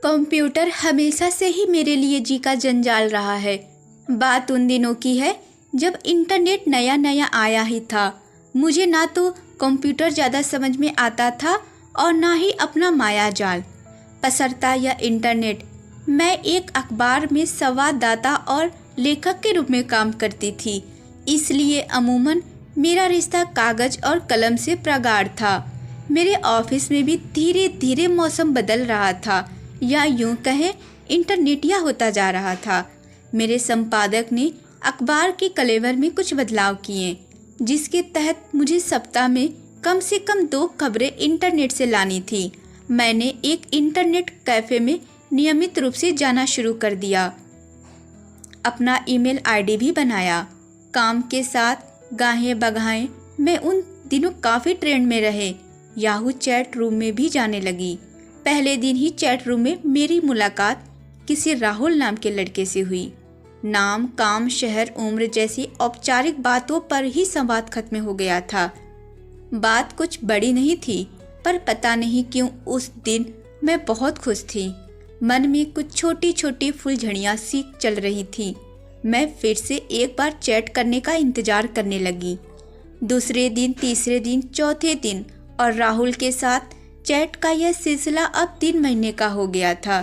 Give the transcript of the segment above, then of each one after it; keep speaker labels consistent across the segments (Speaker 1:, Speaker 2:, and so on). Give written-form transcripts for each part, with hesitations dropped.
Speaker 1: Computer हमेशा से ही मेरे लिए जी का जंजाल रहा है। बात उन दिनों की है जब इंटरनेट नया नया आया ही था। मुझे ना तो कंप्यूटर ज़्यादा समझ में आता था और ना ही अपना माया जाल पसरता या इंटरनेट। मैं एक अखबार में संवाददाता और लेखक के रूप में काम करती थी, इसलिए अमूमन मेरा रिश्ता कागज़ और कलम से प्रगाढ़ था। मेरे ऑफिस में भी धीरे धीरे मौसम बदल रहा था, या यूं कहें इंटरनेटिया होता जा रहा था। मेरे संपादक ने अखबार के कलेवर में कुछ बदलाव किए, जिसके तहत मुझे सप्ताह में कम से कम 2 खबरें इंटरनेट से लानी थी। मैंने एक इंटरनेट कैफ़े में नियमित रूप से जाना शुरू कर दिया। अपना ईमेल आईडी भी बनाया। काम के साथ गाहें बगाहें मैं उन दिनों काफ़ी ट्रेंड में रहे। याहू चैट रूम में भी जाने लगी। पहले दिन ही चैट रूम में मेरी मुलाकात किसी राहुल नाम के लड़के से हुई। नाम, काम, शहर, उम्र जैसी औपचारिक बातों पर ही संवाद खत्म हो गया था। बात कुछ बड़ी नहीं थी, पर पता नहीं क्यों उस दिन मैं बहुत खुश थी। मन में कुछ छोटी छोटी फुलझड़ियाँ सी चल रही थी। मैं फिर से एक बार चैट करने का इंतज़ार करने लगी। दूसरे दिन, तीसरे दिन, चौथे दिन, और राहुल के साथ चैट का यह सिलसिला अब 3 महीने का हो गया था।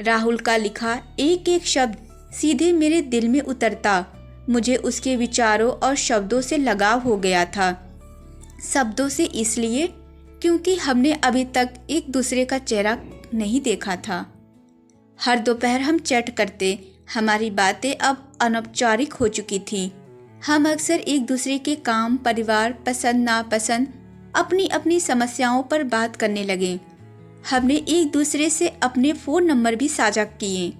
Speaker 1: राहुल का लिखा एक एक शब्द सीधे मेरे दिल में उतरता। मुझे उसके विचारों और शब्दों से लगाव हो गया था। शब्दों से इसलिए क्योंकि हमने अभी तक एक दूसरे का चेहरा नहीं देखा था। हर दोपहर हम चैट करते। हमारी बातें अब अनौपचारिक हो चुकी थी। हम अक्सर एक दूसरे के काम, परिवार, पसंद नापसंद, अपनी अपनी समस्याओं पर बात करने लगे। हमने एक दूसरे से अपने फ़ोन नंबर भी साझा किए।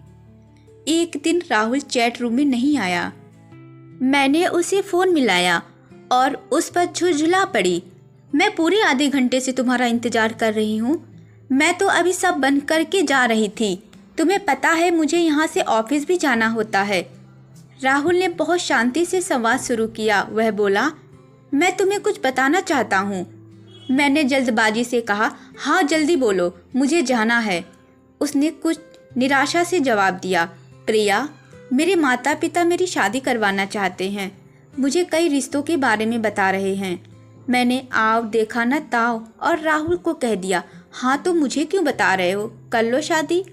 Speaker 1: एक दिन राहुल चैट रूम में नहीं आया। मैंने उसे फ़ोन मिलाया और उस पर झुंझला पड़ी। मैं पूरे आधे घंटे से तुम्हारा इंतज़ार कर रही हूँ। मैं तो अभी सब बंद करके जा रही थी। तुम्हें पता है मुझे यहाँ से ऑफिस भी जाना होता है। राहुल ने बहुत शांति से संवाद शुरू किया। वह बोला, मैं तुम्हें कुछ बताना चाहता हूँ। मैंने जल्दबाजी से कहा, हाँ जल्दी बोलो, मुझे जाना है। उसने कुछ निराशा से जवाब दिया, प्रिया, मेरे माता पिता मेरी शादी करवाना चाहते हैं। मुझे कई रिश्तों के बारे में बता रहे हैं। मैंने आव देखा न ताव और राहुल को कह दिया, हाँ तो मुझे क्यों बता रहे हो, कर लो शादी।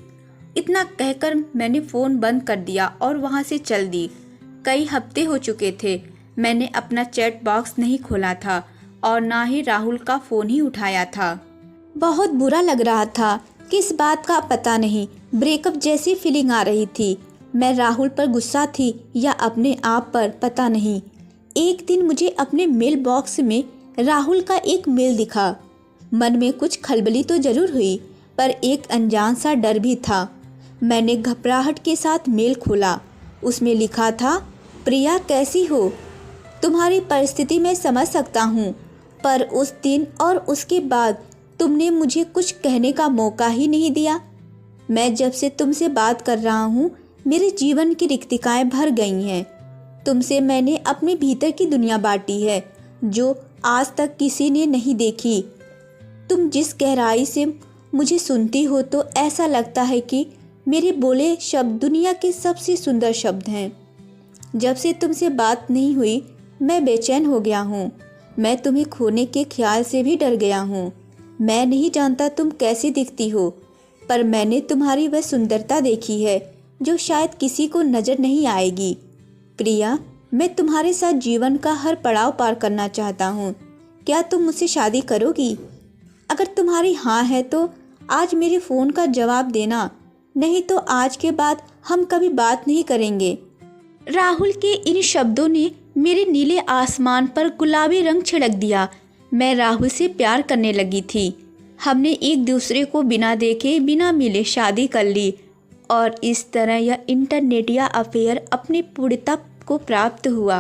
Speaker 1: इतना कहकर मैंने फ़ोन बंद कर दिया और वहाँ से चल दी। कई हफ्ते हो चुके थे मैंने अपना चैट बॉक्स नहीं खोला था और ना ही राहुल का फ़ोन ही उठाया था। बहुत बुरा लग रहा था। किस बात का पता नहीं, ब्रेकअप जैसी फीलिंग आ रही थी। मैं राहुल पर गुस्सा थी या अपने आप पर, पता नहीं। एक दिन मुझे अपने मेल बॉक्स में राहुल का एक मेल दिखा। मन में कुछ खलबली तो जरूर हुई, पर एक अनजान सा डर भी था। मैंने घबराहट के साथ मेल खोला। उसमें लिखा था, प्रिया कैसी हो, तुम्हारी परिस्थिति मैं समझ सकता हूँ, पर उस दिन और उसके बाद तुमने मुझे कुछ कहने का मौका ही नहीं दिया। मैं जब से तुमसे बात कर रहा हूँ मेरे जीवन की रिक्तिकाएँ भर गई हैं। तुमसे मैंने अपने भीतर की दुनिया बांटी है जो आज तक किसी ने नहीं देखी। तुम जिस गहराई से मुझे सुनती हो तो ऐसा लगता है कि मेरे बोले शब्द दुनिया के सबसे सुंदर शब्द हैं। जब से तुमसे बात नहीं हुई मैं बेचैन हो गया हूँ। मैं तुम्हें खोने के ख्याल से भी डर गया हूँ। मैं नहीं जानता तुम कैसी दिखती हो, पर मैंने तुम्हारी वह सुंदरता देखी है जो शायद किसी को नज़र नहीं आएगी। प्रिया, मैं तुम्हारे साथ जीवन का हर पड़ाव पार करना चाहता हूँ। क्या तुम मुझसे शादी करोगी? अगर तुम्हारी हाँ है तो आज मेरे फ़ोन का जवाब देना, नहीं तो आज के बाद हम कभी बात नहीं करेंगे। राहुल के इन शब्दों ने मेरे नीले आसमान पर गुलाबी रंग छिड़क दिया। मैं राहुल से प्यार करने लगी थी। हमने एक दूसरे को बिना देखे, बिना मिले शादी कर ली और इस तरह यह इंटरनेटिया अफेयर अपनी पूर्णता को प्राप्त हुआ।